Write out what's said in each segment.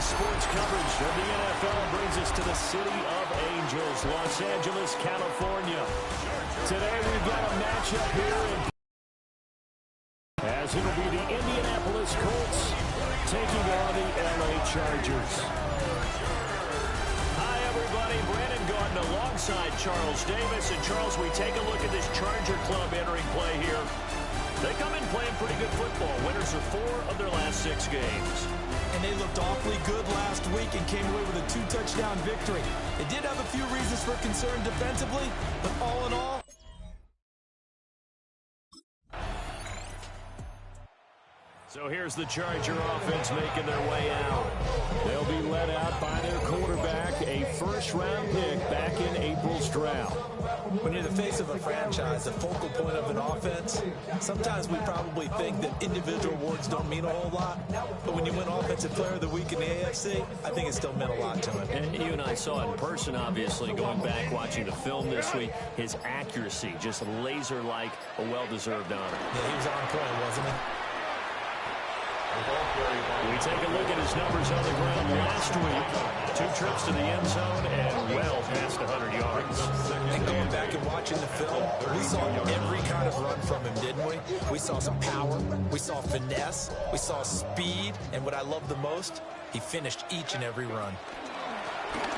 Sports coverage of the NFL brings us to the City of Angels, Los Angeles, California. Today we've got a matchup here, as it'll be the Indianapolis Colts taking on the LA Chargers. Hi, everybody. Brandon Gordon alongside Charles Davis. And, Charles, we take a look at this Charger club entering play here. They come in playing pretty good football. Winners of 4 of their last 6 games. And they looked awfully good last week and came away with a 2-touchdown victory. They did have a few reasons for concern defensively, but all in all... So here's the Charger offense making their way out. They'll be led out by their quarterback, a first-round pick back in April's draft. When you're the face of a franchise, the focal point of an offense, sometimes we probably think that individual awards don't mean a whole lot. But when you win Offensive Player of the Week in the AFC, I think it still meant a lot to him. And you and I saw it in person, obviously, going back, watching the film this week. His accuracy, just laser-like, a well-deserved honor. Yeah, he was on point, wasn't he? We take a look at his numbers on the ground last week. 2 trips to the end zone and well past 100 yards. And going back and watching the film, we saw every kind of run from him, didn't we? We saw some power, we saw finesse, we saw speed, and what I love the most, he finished each and every run.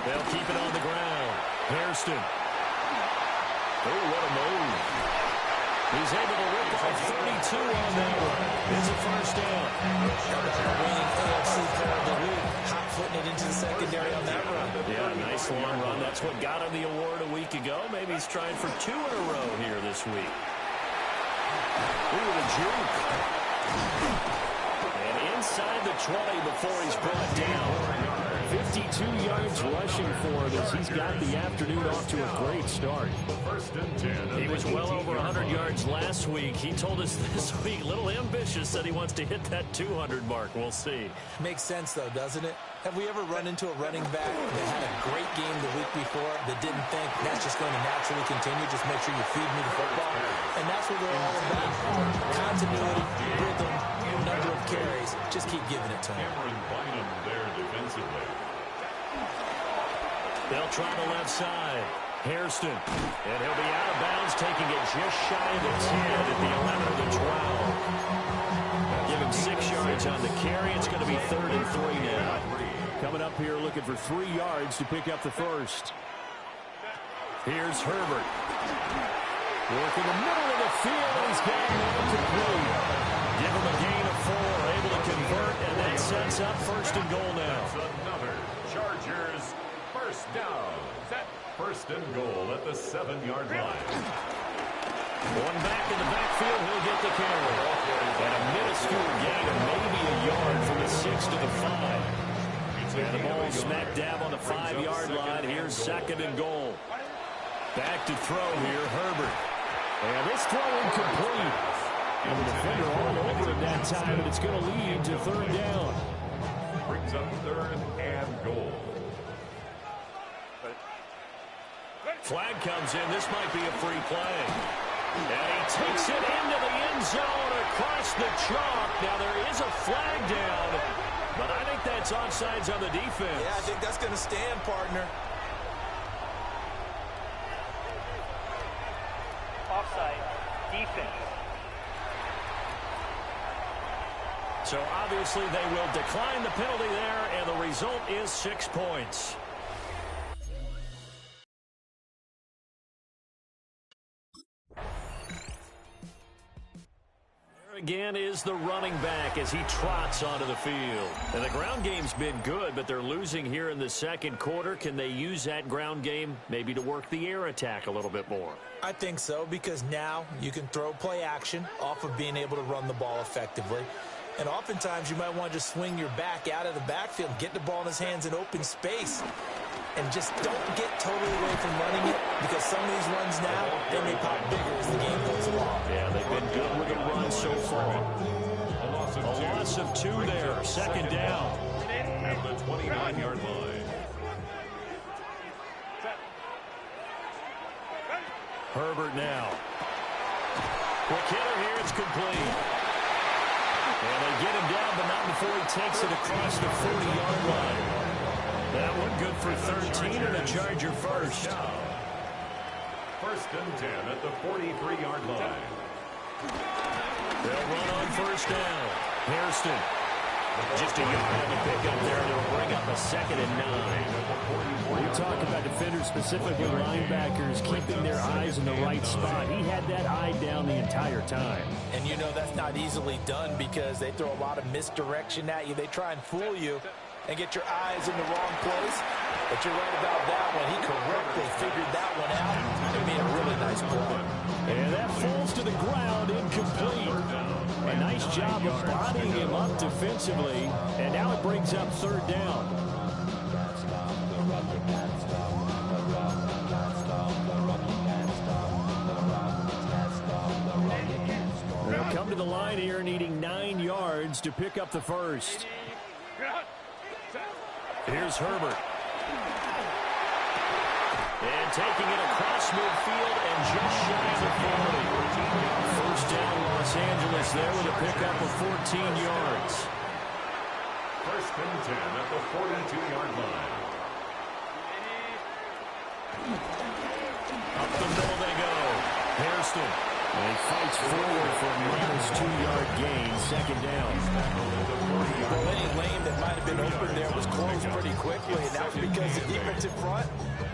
They'll keep it on the ground. Hairston. Oh, what a move. He's able to rip off 32 on that one. It's a first down. Winning AFC Player of the Week, hot-footing it into the secondary on that run. Yeah, nice long run. That's what got him the award a week ago. Maybe he's trying for 2 in a row here this week. Ooh, the juke. And inside the 20 before he's brought down. 52 yards rushing for him as he's got the afternoon off to a great start. He was well over 100 yards last week. He told us this week, a little ambitious, that he wants to hit that 200 mark. We'll see. Makes sense, though, doesn't it? Have we ever run into a running back that had a great game the week before that didn't think that's just going to naturally continue? Just make sure you feed me the football. And that's what they're all about. Continuity, rhythm, number of carries. Just keep giving it to him. They'll try the left side. Hairston. And he'll be out of bounds, taking it just shy of the 10 at the 11 of the 12. Give him 6 yards on the carry. It's going to be 3rd and 3 now. Coming up here looking for 3 yards to pick up the first. Here's Herbert. Working the middle of the field. He's got it complete. Give him a gain of 4. Able to convert, and that sets up 1st and goal now. Another Chargers first down. Set 1st and goal at the 7-yard line. One back in the backfield, he'll get the carry. And a minuscule gain of maybe a yard from the 6 to the 5. And the ball smack dab on the 5-yard line. Here's 2nd and goal. Back to throw here, Herbert. And this throw incomplete. And the defender all over him that time, and it's going to lead to 3rd down. Brings up 3rd and goal. Flag comes in. This might be a free play. And he takes it into the end zone across the chalk. Now there is a flag down, but I think that's offsides on the defense. Yeah, I think that's going to stand, partner. Offside, defense. So obviously they will decline the penalty there, and the result is 6 points. Again is the running back as he trots onto the field. And the ground game's been good, but they're losing here in the 2nd quarter. Can they use that ground game maybe to work the air attack a little bit more? I think so, because now you can throw play action off of being able to run the ball effectively. And oftentimes you might want to just swing your back out of the backfield, get the ball in his hands in open space. And just don't get totally away from running it, because some of these runs now, they may pop bigger as the game goes along. Yeah, they've been good with the run so far. A loss of 2 there, 2nd down. At the 29-yard line. Herbert now. Quick hitter here, it's complete. And they get him down, but not before he takes it across the 40-yard line. That one good for 13 and a Charger first. First and 10 at the 43-yard line. They'll run on first down. Hairston. Just a yard on the pickup there, and it'll bring up a 2nd and 9. We talk about defenders, specifically linebackers, keeping their eyes in the right spot. He had that eye down the entire time. And you know that's not easily done because they throw a lot of misdirection at you. They try and fool you and get your eyes in the wrong place. But you're right about that one. He correctly figured that one out and made a really nice play. And that falls to the ground, incomplete. A nice job of bodying him up defensively, and now it brings up 3rd down. They'll come to the line here needing 9 yards to pick up the first. Here's Herbert. And taking it across midfield and just shy of the 40. First down, Los Angeles there with a pickup of 14 yards. First and 10 at the 42-yard line. Up the middle they go. Hairston. And he fights forward for a -2-yard gain, 2nd down. Well, any lane that might have been open there was closed pretty quickly, and that's because the defense in front,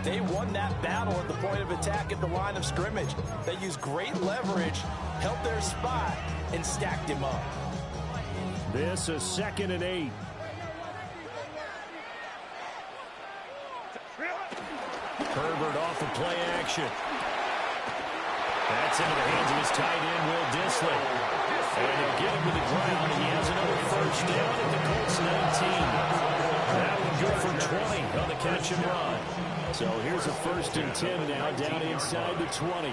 they won that battle at the point of attack at the line of scrimmage. They used great leverage, held their spot, and stacked him up. This a 2nd and 8. Herbert off of play action. That's into the hands of his tight end, Will Dissly. And he'll get him to the ground, and he has another first down at the Colts 19. That one good for 20 on the catch and run. So here's a 1st and 10 now, down inside the 20.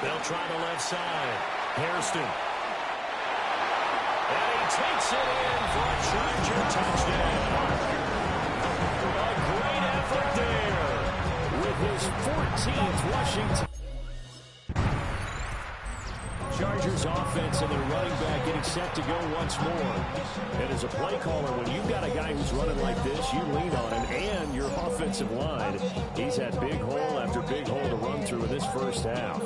They'll try the left side. Hairston. And he takes it in for a Charger touchdown. A great effort there. With his 14th rushing. Chargers offense and their running back getting set to go once more. And as a play caller, when you've got a guy who's running like this, you lean on him and your offensive line. He's had big hole after big hole to run through in this first half.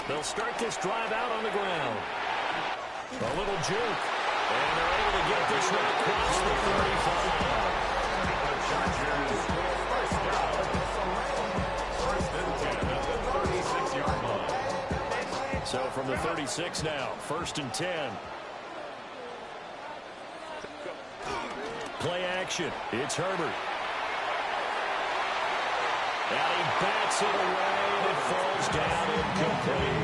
They'll start this drive out on the ground. A little juke. And they're able to get this one across the 35. The Chargers first down. First and 10 at the 36-yard line. So from the 36 now, 1st and 10. Play action. It's Herbert. And he bats it away, and it falls down incomplete.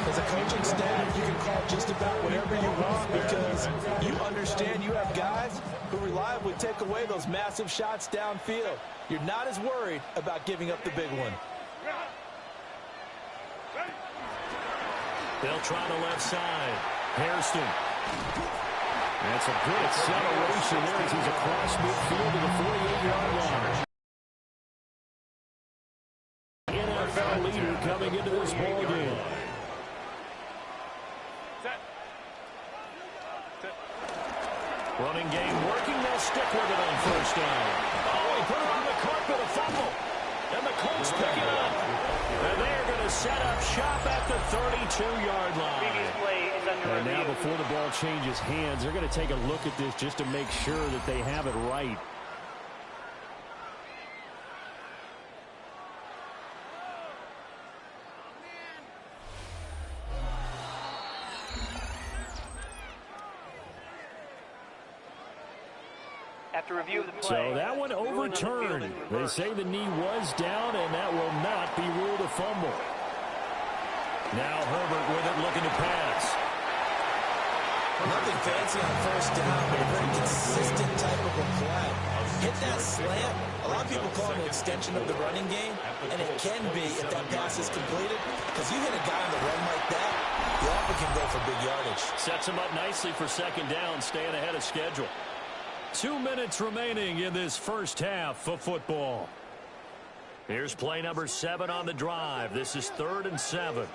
As a coaching staff, you can call just about whatever you want because you understand you have guys who reliably take away those massive shots downfield. You're not as worried about giving up the big one. They'll try the left side. Hairston. That's a good acceleration there as he's across midfield to the 48-yard line. NFL leader coming into this ball game. Running game working. They'll stick with it on first down. Oh, he put it on the carpet, a fumble. And the Colts pick it up. And they're going to set up shop at the 32-yard line. Previous play is under And now review. before the ball changes hands, they're going to take a look at this just to make sure that they have it right. After review of the play. So that one overturned. They say the knee was down, and that will not be ruled a fumble. Now Herbert with it, looking to pass. Nothing fancy on first down, but a very consistent type of a play. Hit that slant. A lot of people call it an extension of the running game, and it can be if that pass is completed, because you hit a guy on the run like that, you often can go for big yardage. Sets him up nicely for second down, staying ahead of schedule. 2 minutes remaining in this first half of football. Here's play number 7 on the drive. This is 3rd and 7.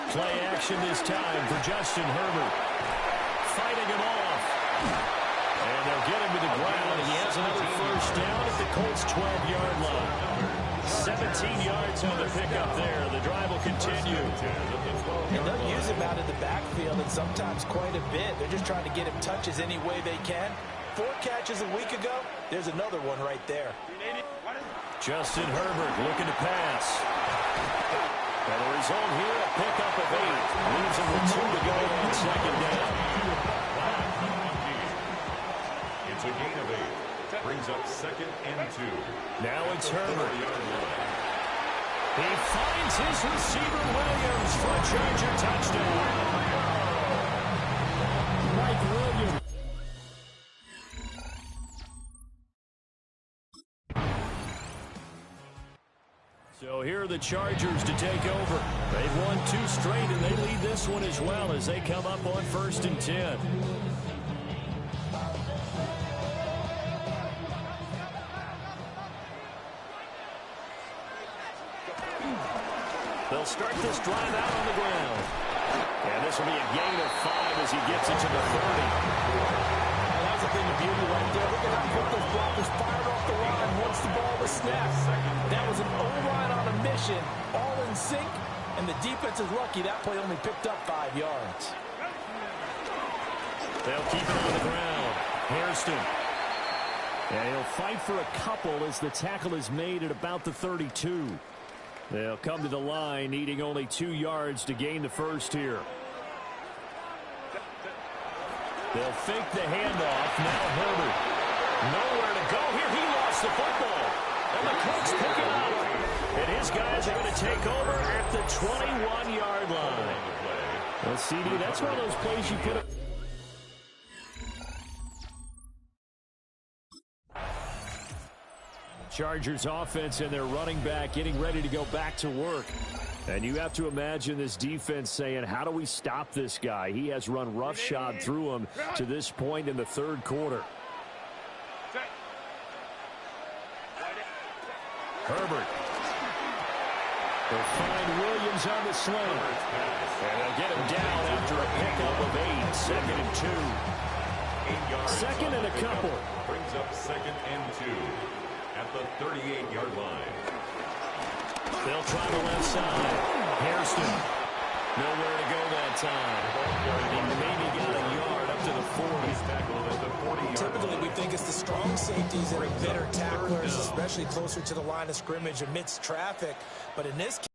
Play action this time for Justin Herbert. Fighting him off. And they'll get him to the ground, and he has another first down at the Colts' 12-yard line. 17 yards on the pickup there. The drive will continue. And they'll use him out of the backfield, and sometimes quite a bit. They're just trying to get him touches any way they can. 4 catches a week ago. There's another one right there. Justin Herbert looking to pass. And the result here, a pickup of 8. Leaves him with 2 to go on 2nd down. It's a gain of 8. Brings up 2nd and 2. Now it's Herbert. He finds his receiver Williams for a Charger touchdown. Mike Williams. So here are the Chargers to take over. They've won 2 straight, and they lead this one as well as they come up on 1st and 10. They'll start this drive out on the ground. And this will be a gain of 5 as he gets it to the 30. That was a thing of beauty right there. Look at how quick those blockers fired off the line once the ball was snapped. That was an O-line on a mission, all in sync, and the defense is lucky that play only picked up 5 yards. They'll keep it on the ground. Hairston. And he'll fight for a couple as the tackle is made at about the 32. They'll come to the line, needing only 2 yards to gain the first here. They'll fake the handoff. Now Herbert. Nowhere to go here. He lost the football. And the Colts pick it up. And his guys are going to take over at the 21-yard line. Well, CD, that's one of those plays you put up. Chargers offense and their running back getting ready to go back to work. And you have to imagine this defense saying, how do we stop this guy? He has run roughshod through him to this point in the 3rd quarter. Herbert. They'll find Williams on the slant. And they'll get him down after a pickup of 8. 2nd and 2. 2nd and a couple. Brings up 2nd and 2 at the 38-yard line. They'll try the left side. Hairston. Nowhere to go that time. He maybe got a yard up to the 40. Typically, we think it's the strong safeties that are better tacklers, especially closer to the line of scrimmage amidst traffic. But in this case,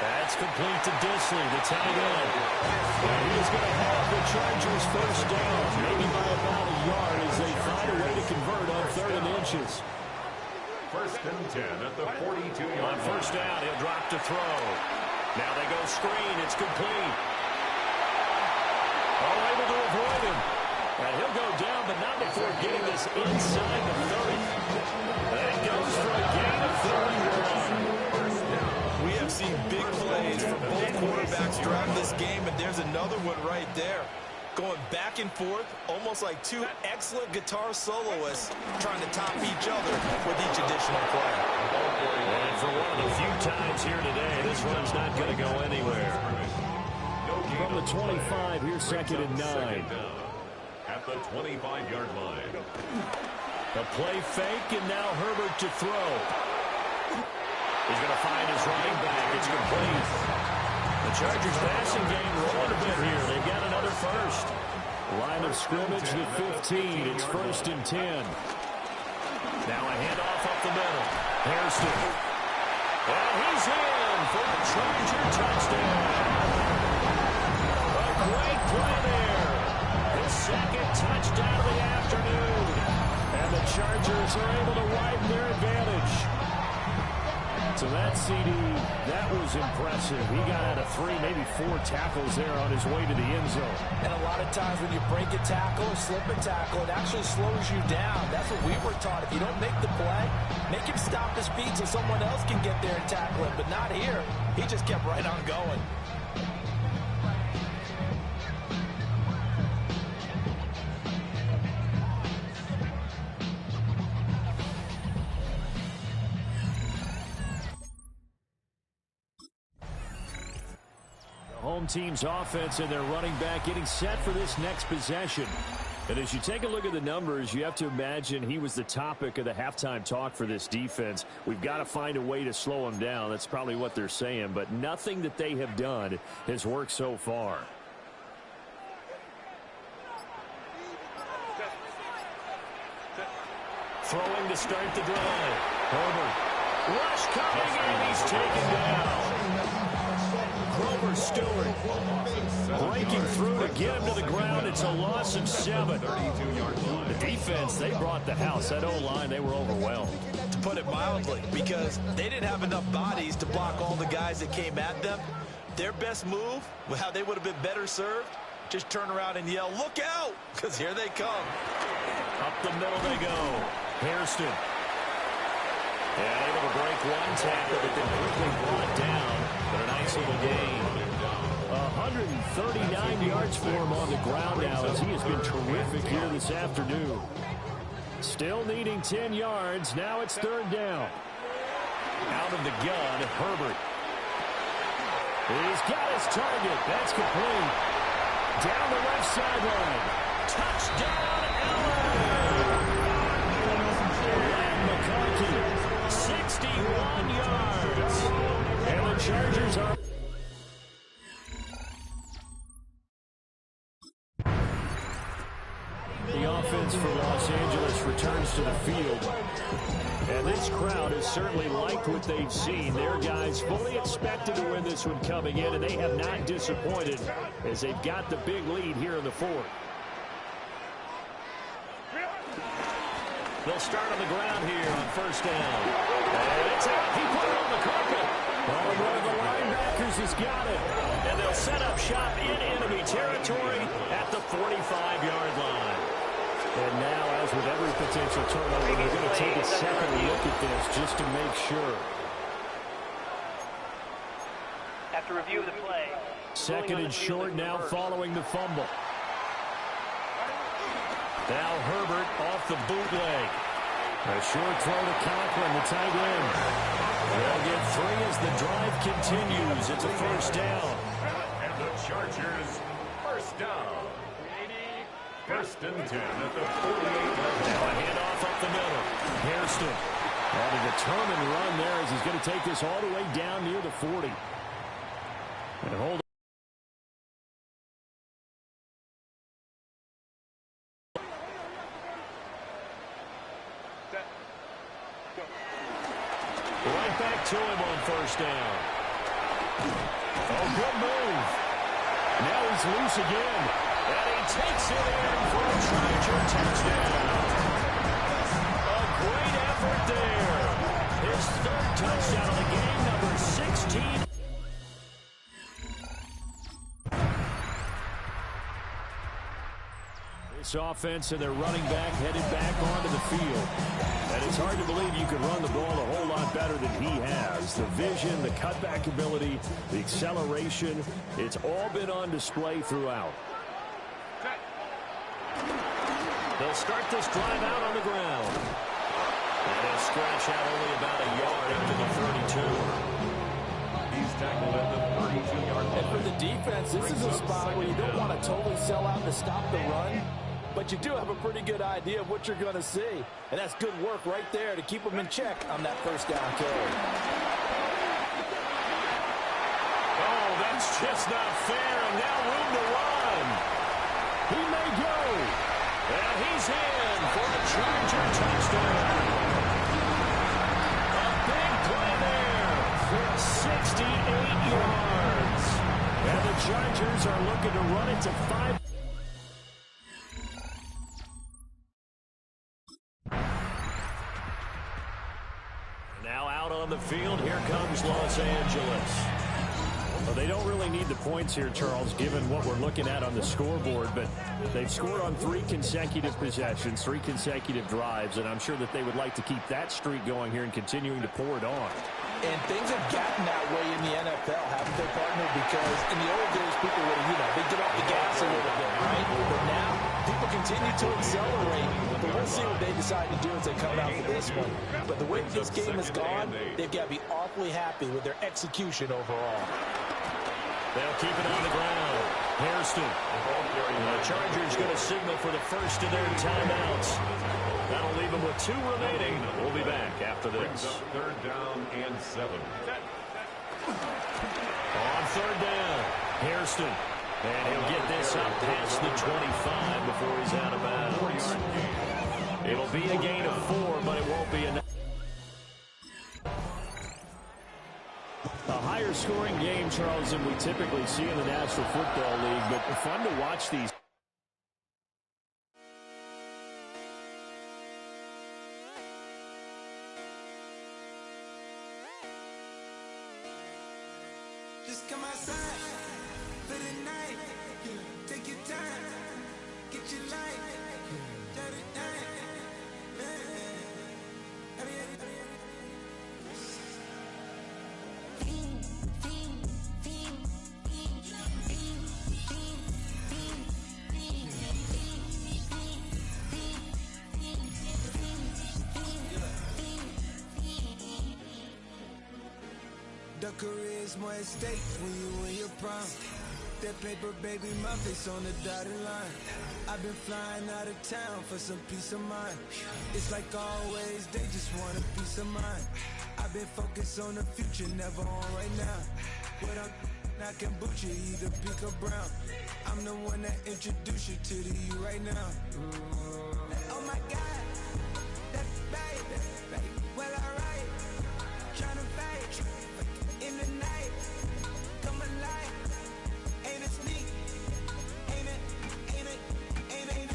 that's complete to Disley, the tight end. And he's going to have the Chargers first down, maybe by about a yard as they find a way to convert on 3rd and inches. 1st and 10 at the 42-yard line. On 1st down, he'll drop to throw. Now they go screen. It's complete. All able to avoid him. And he'll go down, but not before getting this inside the 30. And it goes for a gain of 31. we have seen big plays from both quarterbacks throughout this game, and there's another one right there. Going back and forth, almost like 2 excellent guitar soloists trying to top each other with each additional play. And for one of the few times here today, this run's not going to go anywhere. From the 25, here's 2nd and 9. At the 25-yard line. A play fake, and now Herbert to throw. He's going to find his running back. It's complete. The Chargers passing game rolling a bit here. They've got another first. Line of scrimmage, the 15. It's 1st and 10. Now a handoff up the middle. Hairston. And he's in for a Charger touchdown. A great play there. His 2nd touchdown of the afternoon. And the Chargers are able to widen their advantage. It's So that CD, that was impressive. He got out of 3, maybe 4 tackles there on his way to the end zone. And a lot of times when you break a tackle or slip a tackle, it actually slows you down. That's what we were taught. If you don't make the play, make him stop his feet so someone else can get there and tackle him. But not here. He just kept right on going. Home team's offense and their running back getting set for this next possession. And as you take a look at the numbers, you have to imagine he was the topic of the halftime talk for this defense. We've got to find a way to slow him down. That's probably what they're saying, but nothing that they have done has worked so far. Throwing to start the drive. Herbert. Rush coming, and he's taken down. Grover Stewart breaking through to get him to the ground. It's a loss of 7. The defense, they brought the house. That O-line, they were overwhelmed. To put it mildly, because they didn't have enough bodies to block all the guys that came at them. Their best move, how they would have been better served, just turn around and yell, "Look out!" because here they come. Up the middle they go. Hairston. And able to break one tackle, but then quickly brought down. But a nice little gain. 139 yards for him on the ground now as he has been terrific here this afternoon. Still needing 10 yards. Now it's 3rd down. Out of the gun, Herbert. He's got his target. That's complete. Down the left sideline. Touchdown, and McCarthy, 61 yards. And the Chargers are... The offense for Los Angeles returns to the field. And this crowd has certainly liked what they've seen. Their guys fully expected to win this one coming in, and they have not disappointed as they've got the big lead here in the 4th. They'll start on the ground here on 1st down. And it's out. He put it on the carpet. Oh, one of the linebackers has got it. And they'll set up shop in enemy territory at the 45-yard line. And now, as with every potential turnover, they're going to take a second look at this just to make sure. After review of the play. 2nd and short now following the fumble. Now Herbert off the bootleg. A short throw to Conklin, the tight end. They'll get 3 as the drive continues. It's a 1st down. And the Chargers, 1st down. 1st and 10 at the 48-yard line. Now a handoff up the middle. Hairston. And a determined run there as he's going to take this all the way down near the 40. And hold on. Right back to him on 1st down. Oh, good move. Now he's loose again. And he takes it in for a Charger touchdown. A great effort there. His 3rd touchdown of the game, number 16. This offense and their running back headed back onto the field. And it's hard to believe you could run the ball a whole lot better than he has. The vision, the cutback ability, the acceleration, it's all been on display throughout. They'll start this drive out on the ground. And they'll stretch out only about a yard into the 32. He's tackled at the 32-yard line. And for the defense, this is a spot where you don't want to totally sell out to stop the run, but you do have a pretty good idea of what you're going to see. And that's good work right there to keep them in check on that 1st down carry. Oh, that's just not fair, and now room to run. He may go. And he's in for a Charger touchdown. A big play there. 68 yards. And the Chargers are looking to run it to 5. Now out on the field, here comes Los Angeles. Well, they don't really need the points here, Charles, given what we're looking at on the scoreboard, but they've scored on 3 consecutive possessions, 3 consecutive drives, and I'm sure that they would like to keep that streak going here and continuing to pour it on. And things have gotten that way in the NFL, haven't they, partner? Because in the old days, people would, they get off the gas a little bit, right? But now, people continue to accelerate. But we'll see what they decide to do as they come out for this one. But the way this game has gone, they've got to be awfully happy with their execution overall. They'll keep it on the ground. Hairston. The Chargers going to signal for the first of their timeouts. That'll leave them with 2 remaining. We'll be back after this. 3rd down and 7. On 3rd down, Hairston. And he'll get this up past the 25 before he's out of bounds. It'll be a gain of 4, but it won't be enough. A higher scoring game, Charles, than we typically see in the National Football League, but fun to watch these. Just come outside for the night. Take your time, get your light. The career's more at stake when you in your prime. That paper, baby, my face on the dotted line. I've been flying out of town for some peace of mind. It's like always, they just want a peace of mind. I've been focused on the future, never on right now. What I'm not kombucha, either pink or brown. I'm the one that introduced you to the you right now. Oh my God, that baby, well alright, tryna fight. In the night, come alive. Ain't it sneak? Ain't it? Ain't it? Ain't it?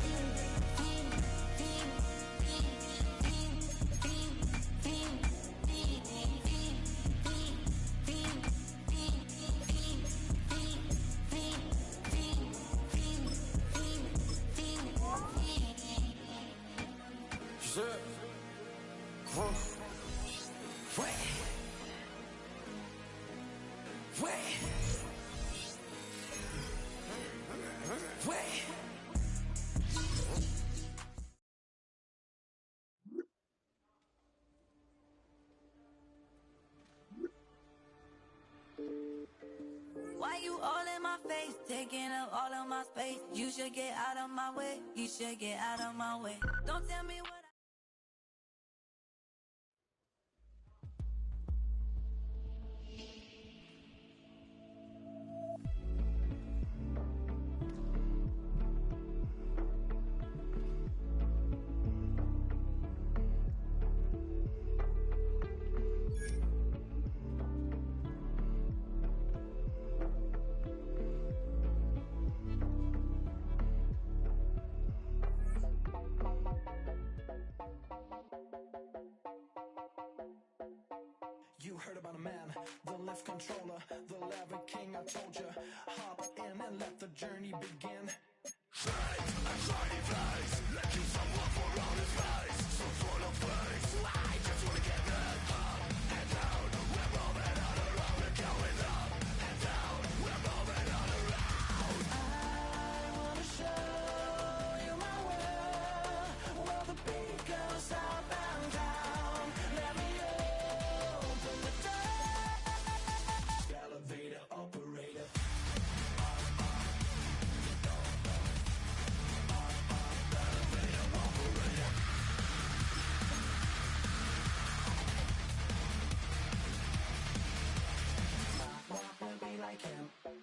Why you all in my face, taking up all of my space? You should get out of my way. You should get out of my way. Don't tell me what You heard about a man, the lift controller, the lever king, I told you. Hop in and let the journey begin.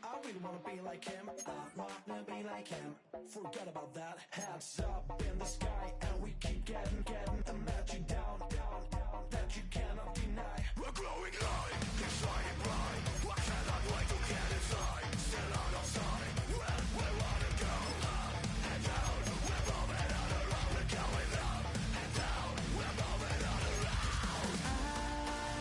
I really wanna be like him. I wanna be like him. Forget about that. Hands up in the sky, and we keep getting, imagine down, that you cannot deny. We're growing light, exciting bright. I cannot wait to get inside. Still out of sight. Where we wanna go, up and down. We're moving on around. We're going up and down. We're moving on around. I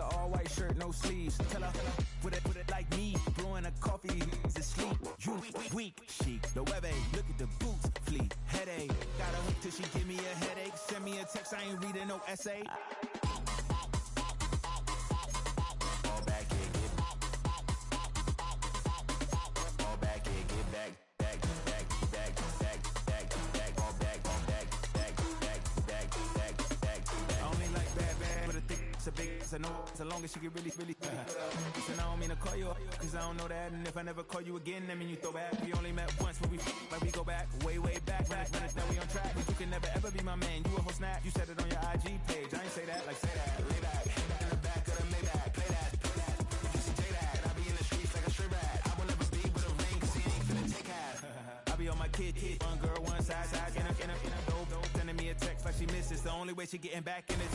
an all-white shirt, no sleeves. Tell her, put it like me. Blowing a coffee, he's asleep. You weak, chic. The web look at the boots, fleet. Headache, got a hook till she give me a headache. Send me a text, I ain't reading no essay. All back here, get all back here, get back. I know so long as she get really Listen, I don't mean to call you up, cause I don't know that. And if I never call you again, that mean you throw back. We only met once when we like we go back, way back. When it's that we on track, but you can never ever be my man. You a whole snap, you said it on your IG page. I ain't say that, like say that, lay back. In the back of the Maybach, play that. You see that, I be in the streets like a stray rat. I will never speak with a ring, cause he ain't finna take half. I be on my kid, one girl, one side, in a dope, sending me a text like she misses. The only way she getting back in it.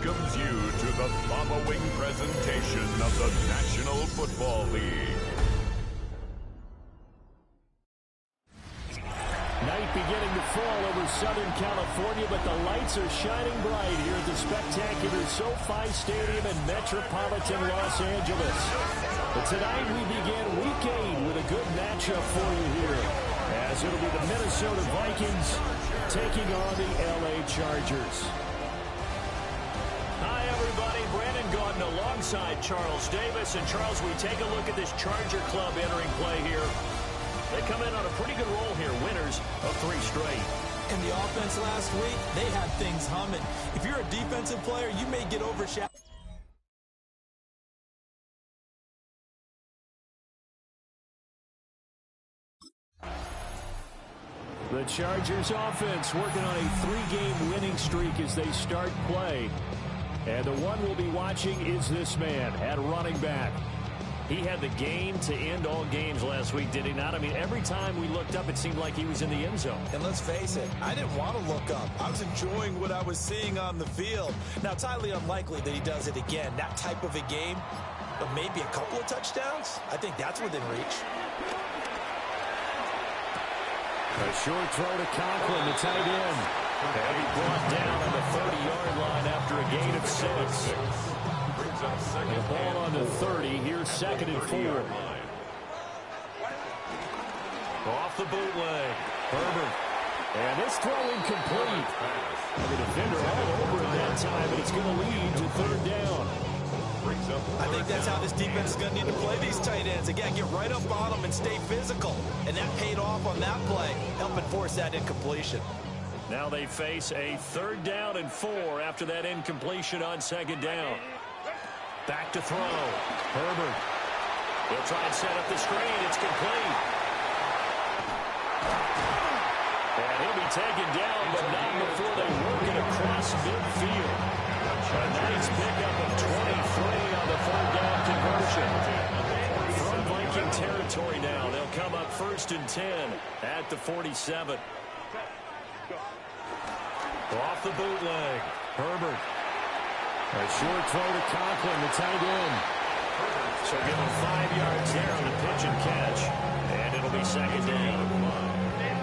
Welcomes you to the following presentation of the National Football League. Night beginning to fall over Southern California, but the lights are shining bright here at the spectacular SoFi Stadium in metropolitan Los Angeles. But tonight we begin Week 8 with a good matchup for you here, as it'll be the Minnesota Vikings taking on the LA Chargers. Hi, everybody. Brandon Gaudin alongside Charles Davis. And, Charles, we take a look at this Charger club entering play here. They come in on a pretty good roll here, winners of 3 straight. In the offense last week, they had things humming. If you're a defensive player, you may get overshadowed. The Chargers offense working on a 3-game winning streak as they start play. And the one we'll be watching is this man at running back. He had the game to end all games last week, did he not? I mean, every time we looked up, it seemed like he was in the end zone. And let's face it, I didn't want to look up. I was enjoying what I was seeing on the field. Now, it's highly unlikely that he does it again. That type of a game, but maybe a couple of touchdowns, I think that's within reach. A short throw to Conklin, the tight end. He'll be brought down on the 30-yard line after a gain of 6. The ball on the 30. Here's 2nd and 4. Off the bootleg. Herbert. And this throw incomplete. The defender all over it that time, but it's going to lead to 3rd down. I think that's how this defense is going to need to play these tight ends. Again, get right up on them and stay physical. And that paid off on that play, helping force that incompletion. Now they face a 3rd down and 4 after that incompletion on 2nd down. Back to throw. Herbert. He'll try and set up the screen. It's complete. And he'll be taken down, but not before they work it across midfield. A nice pickup of 23 on the 3rd down conversion. From Viking territory now, they'll come up 1st and 10 at the 47. Off the bootleg. Herbert. A short throw to Conklin, the tight end. So give him 5 yards there on the pitch and catch. And it'll be 2nd down.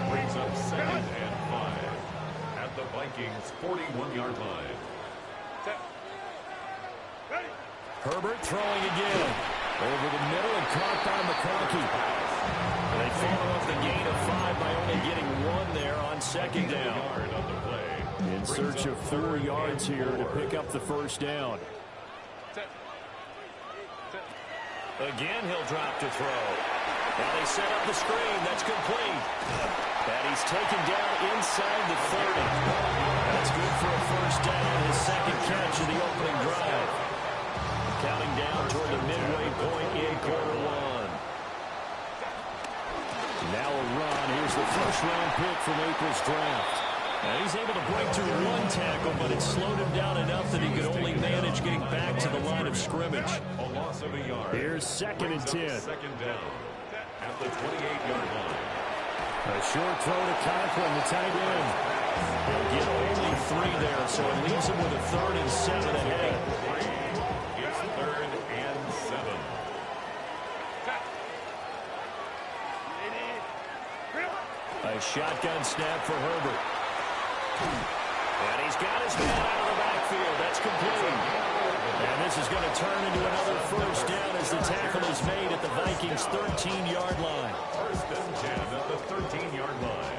Brings up 2nd and 5 at the Vikings' 41-yard line. Herbert throwing again. Over the middle and caught by McConkey. They follow up the gain of 5 by only getting 1 there on 2nd down. In search of 4 yards here to pick up the 1st down. Again, he'll drop to throw. Now they set up the screen. That's complete. And he's taken down inside the 30. That's good for a 1st down. His 2nd catch of the opening drive. Counting down toward the midway point in quarter 1. Now a run. Here's the 1st-round pick from April's draft. And he's able to break through 1 tackle, but it slowed him down enough that he could only manage getting back to the line of scrimmage. A loss of a yard. Here's 2nd and 10. 2nd down at the 28-yard line. A short throw to Conklin, the tight end. He'll get only 3 there, so it leaves him with a 3rd and 7 ahead. It's shotgun snap for Herbert. And he's got his man out of the backfield. That's complete. And this is going to turn into another first down as the tackle is made at the Vikings' 13-yard line. First and 10 at the 13-yard line.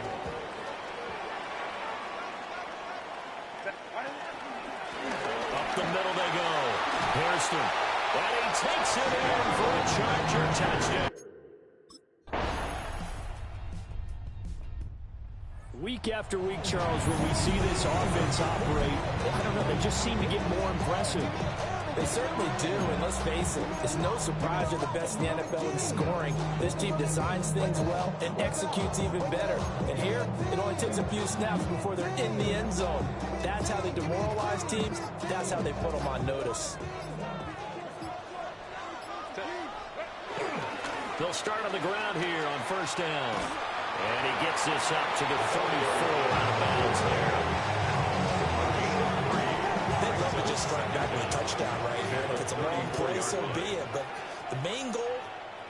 Up the middle they go. Hairston. And he takes it in for a Charger touchdown. Week after week, Charles, when we see this offense operate, I don't know, they just seem to get more impressive. They certainly do, and let's face it, it's no surprise they're the best in the NFL in scoring. This team designs things well and executes even better. And here, it only takes a few snaps before they're in the end zone. That's how they demoralize teams. That's how they put them on notice. They'll start on the ground here on first down. And he gets this up to the 34 out of bounds there. They'd love to just strike back with a touchdown right here. If it's a long play, so be it. But the main goal,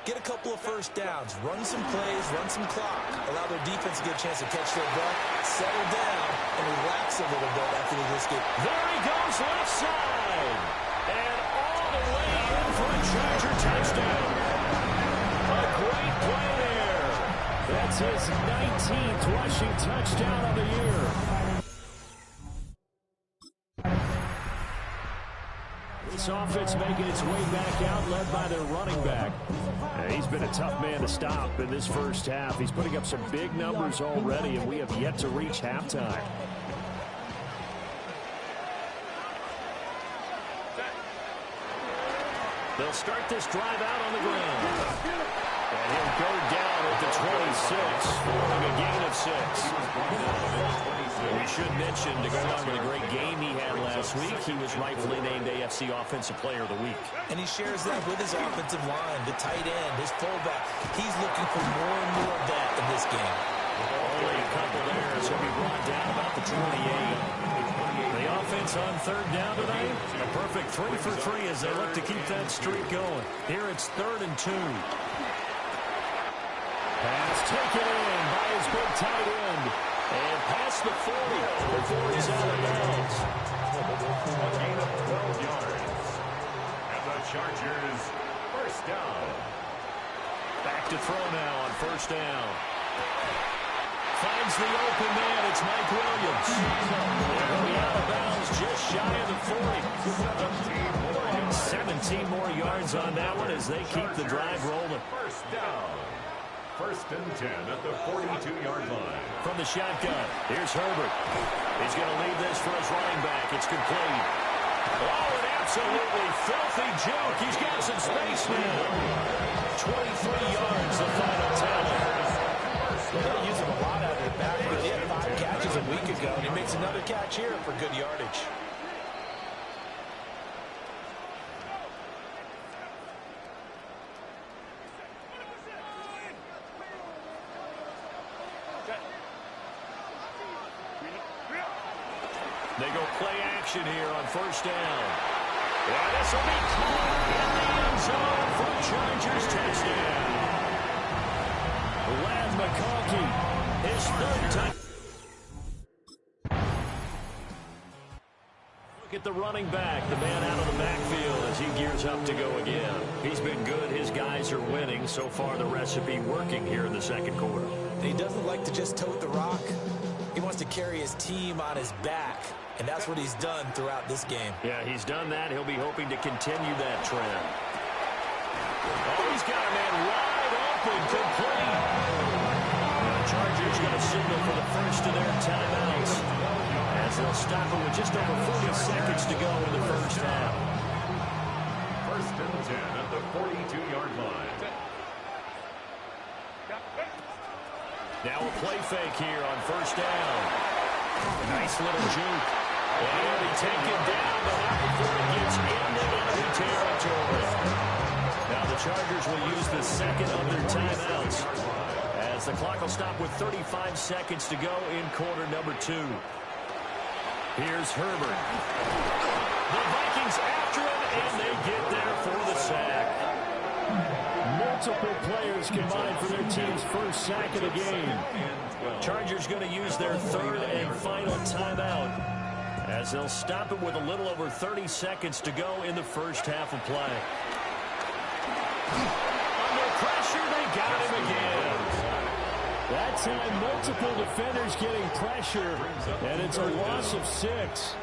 get a couple of first downs. Run some plays, run some clock. Allow their defense to get a chance to catch their breath, settle down, and relax a little bit after they just get... There he goes left side. And all the way in for a Charger touchdown. A great play there. That's his 19th rushing touchdown of the year. This offense making its way back out, led by their running back. He's been a tough man to stop in this first half. He's putting up some big numbers already, and we have yet to reach halftime. They'll start this drive out on the ground. And he'll go down at the 26, forming a gain of 6. We should mention, to go along with a great game he had last week, he was rightfully named AFC Offensive Player of the Week. And he shares that with his offensive line, the tight end, his fullback. He's looking for more and more of that in this game. Only a couple there, so he'll be brought down about the 28. The offense on third down tonight, a perfect 3 for 3 as they look to keep that streak going. Here it's 3rd and 2. Pass taken in by his big tight end. And past the 40 before he's out of bounds. A gain of 12 yards. And the Chargers first down. Back to throw now on first down. Finds the open man. It's Mike Williams. He'll be out of bounds just shy of the 40. 17 more yards on that one as they keep the drive rolling. First down. First and 10 at the 42-yard line. From the shotgun, here's Herbert. He's going to leave this for his running back. It's complete. Oh, an absolutely filthy juke. He's got some space now. 23 yards, the final tally. They'll use him a lot out of the back, but he had 5 catches a week ago, and he makes another catch here for good yardage. They go play action here on first down. And this will be caught in the end zone for a Chargers touchdown. Lad McConkey, his 3rd touchdown. Look at the running back, the man out of the backfield as he gears up to go again. He's been good. His guys are winning. So far, the recipe working here in the second quarter. And he doesn't like to just tote the rock. He wants to carry his team on his back, and that's what he's done throughout this game. Yeah, he's done that. He'll be hoping to continue that trend. Oh, he's got a man wide open, complete. The Chargers going to signal for the first of their timeouts as they'll stop it with just over 40 seconds to go in the first half. First and 10 at the 42-yard line. Now a play fake here on first down. Nice little juke. And he'll be taken down, but not before it gets into enemy territory. Now the Chargers will use the second of their timeouts as the clock will stop with 35 seconds to go in quarter number 2. Here's Herbert. The Vikings after him, and they get there for the sack. multiple players combined for their team's first sack of the game. Chargers going to use their third and final timeout as they'll stop it with a little over 30 seconds to go in the first half of play. Under pressure, they got him again. That time, multiple defenders getting pressure, and it's a loss of 6.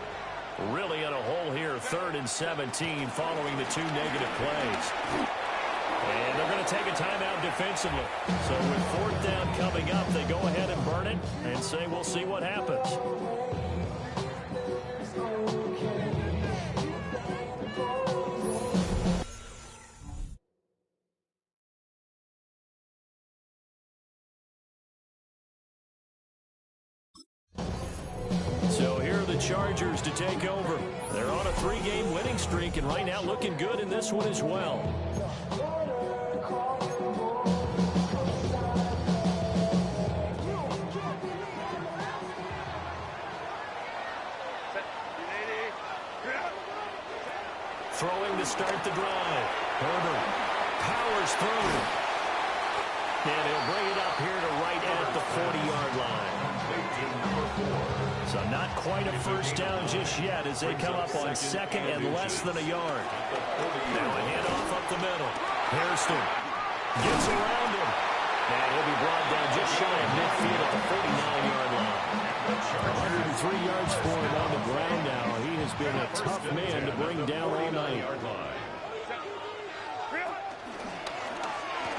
Really in a hole here, 3rd and 17 following the 2 negative plays. And they're going to take a timeout defensively. So with 4th down coming up, they go ahead and burn it and say we'll see what happens. So here are the Chargers to take over. They're on a 3-game winning streak and right now looking good in this one as well. Throwing to start the drive. Herbert powers through. And he'll bring it up here to right at the 40-yard line. So not quite a first down just yet as they come up on 2nd and less than a yard. Now a handoff up the middle. Hairston gets around him. And he'll be brought down just shy of midfield at the 49-yard line. 103 yards for him on the ground now. He has been a tough man to bring down all night.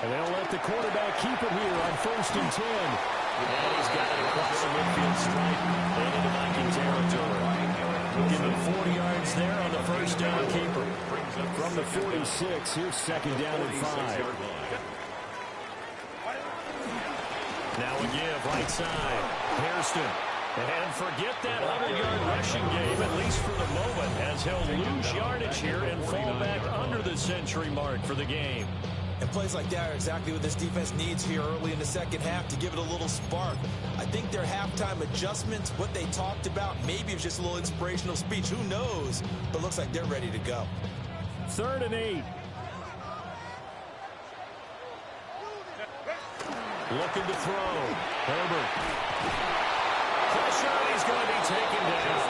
And they'll let the quarterback keep it here on 1st and 10. And he's got it across the midfield stripe and into Viking territory. Give him 40 yards there on the first down keeper. From the 46, here's 2nd down and 5. Now a give right side. Hairston. And forget that 100-yard rushing game, at least for the moment, as he'll lose yardage here and fall back under the century mark for the game. And plays like that are exactly what this defense needs here early in the second half to give it a little spark. I think their halftime adjustments, what they talked about, maybe it's just a little inspirational speech. Who knows? But looks like they're ready to go. 3rd and 8. Looking to throw. Herbert. Pressure, he's going to be taken down.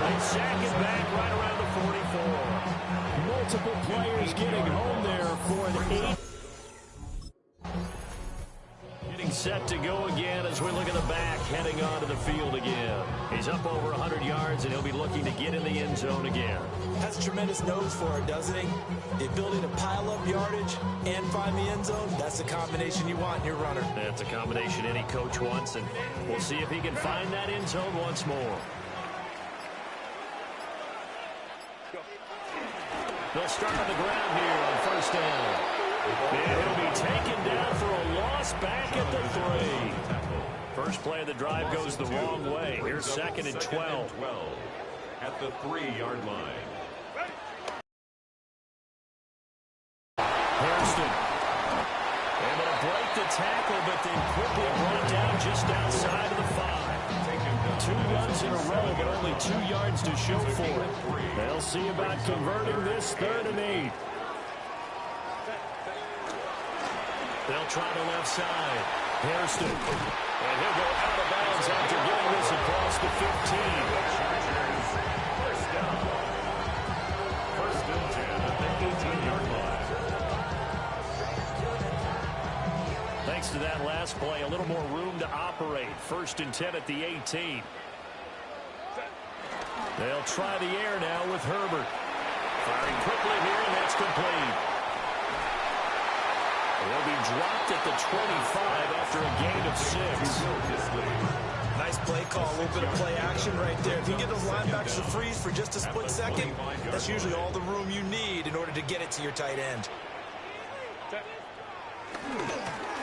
They sack it back right around the 44. Multiple players getting home there for an 8. Getting set to go again as we look at the back, heading onto the field again. He's up over 100 yards, and he'll be looking to get in the end zone again. Has a tremendous nose for it, doesn't he? The ability to pile up yardage and find the end zone, that's the combination you want in your runner. That's a combination any coach wants, and we'll see if he can find that end zone once more. They'll start on the ground here on 1st down. And he'll be taken down for a loss back at the 3. First play of the drive goes the wrong way. Here's 2nd and 12. At the 3-yard line. Hairston. Able to break the tackle, but then quickly brought down just outside of the 5. 2 runs in a row, but only 2 yards to show for it. They'll see about converting this 3rd and 8. They'll try the left side. Hairston. And he'll go out of bounds after getting this across the 15. First down. 1st and 10 at the 18-yard line. Thanks to that last play, a little more room to operate. 1st and 10 at the 18. They'll try the air now with Herbert. Firing quickly here, and that's complete. They'll be dropped at the 25 after a gain of 6. Nice play call, a little bit of play action right there. If you get those linebackers to freeze for just a split second, that's usually all the room you need in order to get it to your tight end.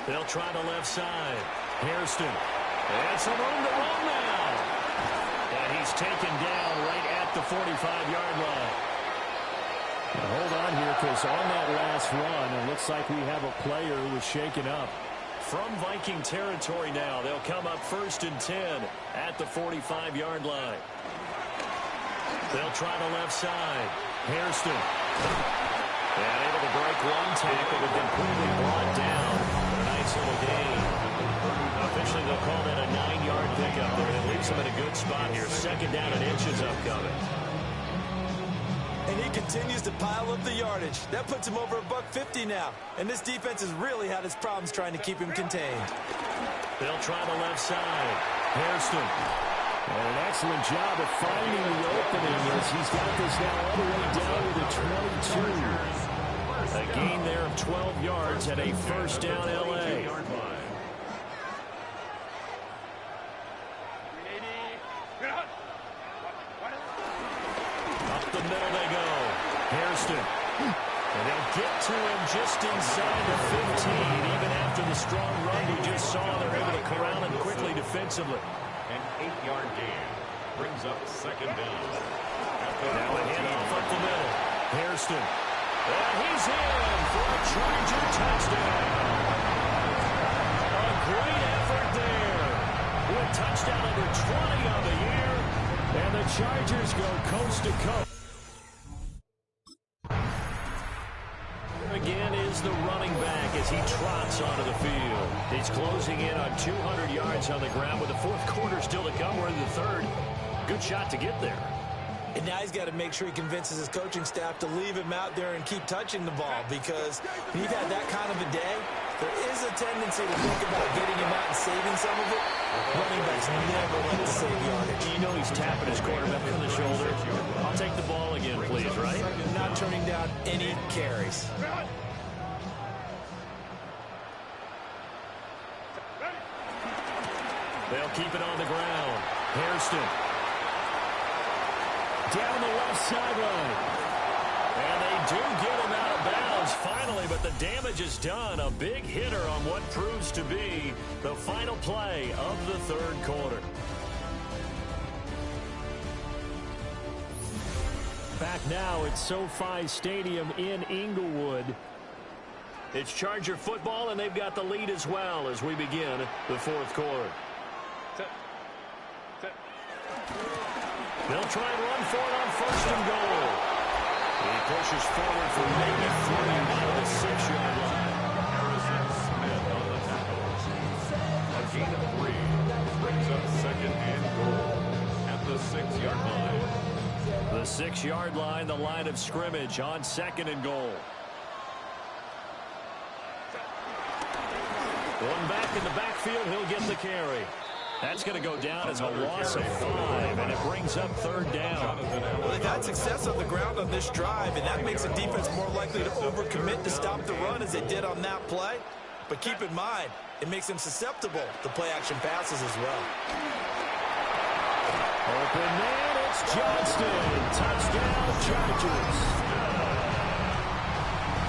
They'll try the left side. Hairston. And some room to run now. And he's taken down right at the 45-yard line. Now hold on here, because on that last run, it looks like we have a player who was shaken up. From Viking territory now, they'll come up 1st and 10 at the 45-yard line. They'll try the left side. Hairston. And able to break one tackle, but then quickly brought down. A nice little gain. Officially, they'll call that a 9-yard pickup there. That leaves them in a good spot here. Second down and inches upcoming. And he continues to pile up the yardage. That puts him over $150 now. And this defense has really had its problems trying to keep him contained. They'll try the left side. Hairston. And an excellent job of finding the opening as he's got this now all the way down to the 22. A gain there of 12 yards at a first down L.A. Up the middle they go. Hairston. And they'll get to him just inside the 15. Even after the strong run we just saw, they're able to corral him quickly defensively. An 8-yard gain brings up second down. Now a handoff up the middle. Hairston. And he's in for a Charger touchdown. A great effort there. With touchdown number 20 on the year. And the Chargers go coast to coast. Again is the running back as he trots onto the field. He's closing in on 200 yards on the ground with the fourth quarter still to come. We're in the third. Good shot to get there. And now he's got to make sure he convinces his coaching staff to leave him out there and keep touching the ball, because when you've had that kind of a day, there is a tendency to think about getting him out and saving some of it. Running backs never like to save yardage. You know he's tapping his quarterback on the shoulder. I'll take the ball again, please, right? Not turning down any carries. They'll keep it on the ground. Hairston. Down the left sideline. And they do get him out of bounds finally, but the damage is done. A big hitter on what proves to be the final play of the third quarter. Back now at SoFi Stadium in Inglewood. It's Charger football, and they've got the lead as well as we begin the fourth quarter. They'll try and run for it on first and goal. He pushes forward for maybe 3 out of the 6-yard line. Harrison Smith on the tackle. A gain of 3 brings up second and goal at the 6-yard line. The 6-yard line, the line of scrimmage on second and goal. One back in the backfield, he'll get the carry. That's going to go down as a loss of 5, and it brings up third down. Well, they've had success on the ground on this drive, and that makes the defense more likely to overcommit to stop the run as they did on that play. But keep in mind, it makes them susceptible to play-action passes as well. Open man, it's Johnston. Touchdown, Chargers.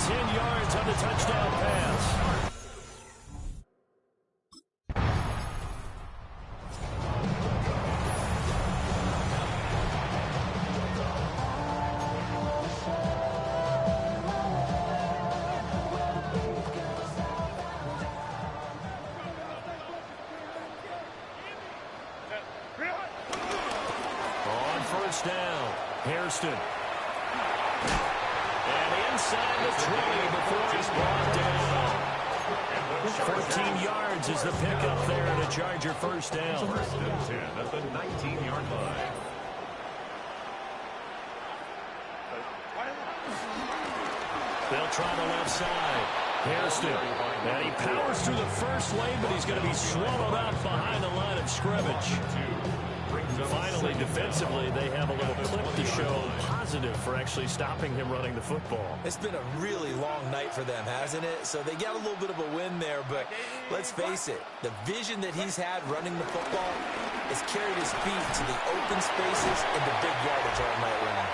10 yards on the touchdown pass. First down, Hairston. And inside the 20 before he's brought down. 14 yards is the pickup there at a Charger first down. First and 10 at the 19-yard line. They'll try the left side. Hairston. And he powers through the first lane, but he's going to be swallowed up behind the line of scrimmage. Finally, defensively, they have a little clip to show positive for actually stopping him running the football. It's been a really long night for them, hasn't it? So they got a little bit of a win there, but let's face it, the vision that he's had running the football has carried his feet to the open spaces and the big yardage all night long.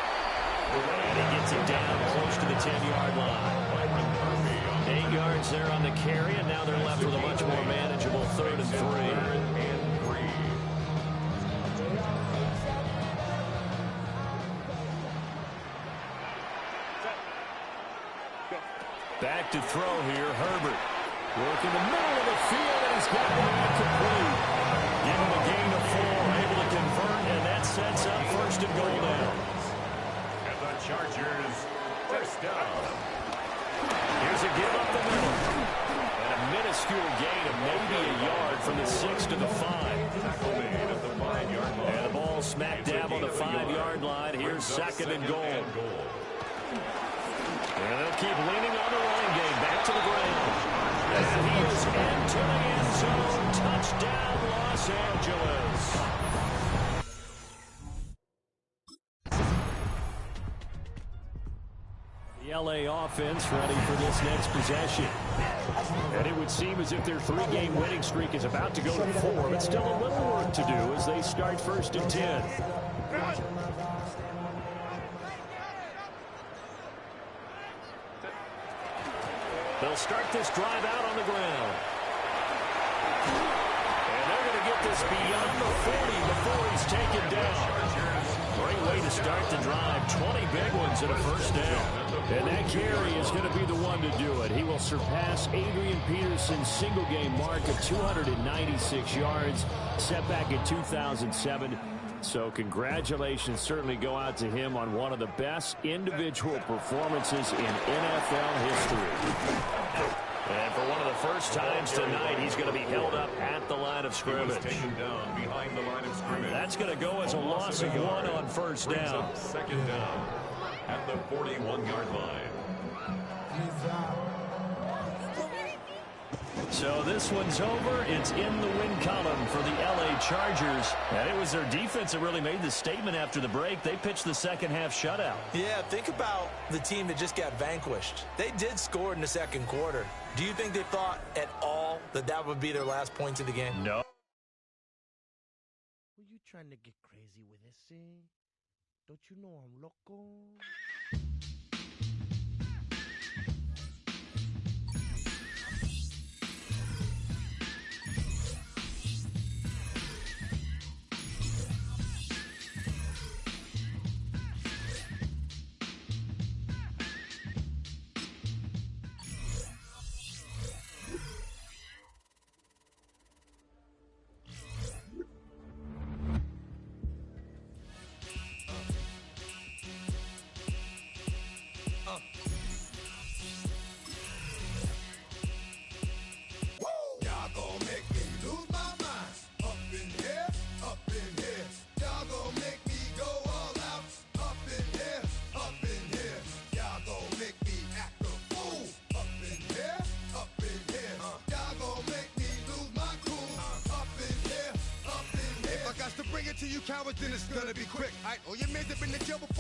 And he gets it down close to the 10-yard line. 8 yards there on the carry, and now they're left with a much more manageable 3rd and 3. Back to throw here, Herbert. Working the middle of the field, and he's got it incomplete. Give him a gain of 4, able to convert, and that sets up first and goal now. And the Chargers, first down. Here's a give up the middle. And a minuscule gain of maybe a yard from the 6 to the 5. Tackle made at the 5-yard line. And the ball smack dab on the 5-yard line. Here's second and goal. And they'll keep leaning on the running game. Back to the ground. And he is into the end zone. Touchdown, Los Angeles. The LA offense ready for this next possession. And it would seem as if their 3-game winning streak is about to go to 4, but still a little work to do as they start 1st and 10. They'll start this drive out on the ground. And they're going to get this beyond the 40 before he's taken down. Great way to start the drive. 20 big ones and a first down. And that carry is going to be the one to do it. He will surpass Adrian Peterson's single-game mark of 296 yards, set back in 2007. So congratulations certainly go out to him on one of the best individual performances in NFL history. And for one of the first times tonight, he's going to be held up at the line of scrimmage. Taken down behind the line of scrimmage. That's going to go as a loss of 1 on first down. Second down at the 41-yard line. So this one's over. It's in the win column for the LA Chargers. And it was their defense that really made the statement after the break. They pitched the second-half shutout. Yeah, think about the team that just got vanquished. They did score in the second quarter. Do you think they thought at all that that would be their last points of the game? No. Were you trying to get crazy with this thing? Don't you know I'm loco? To you cowards, then it's gonna be quick. All your mans have been in jail before.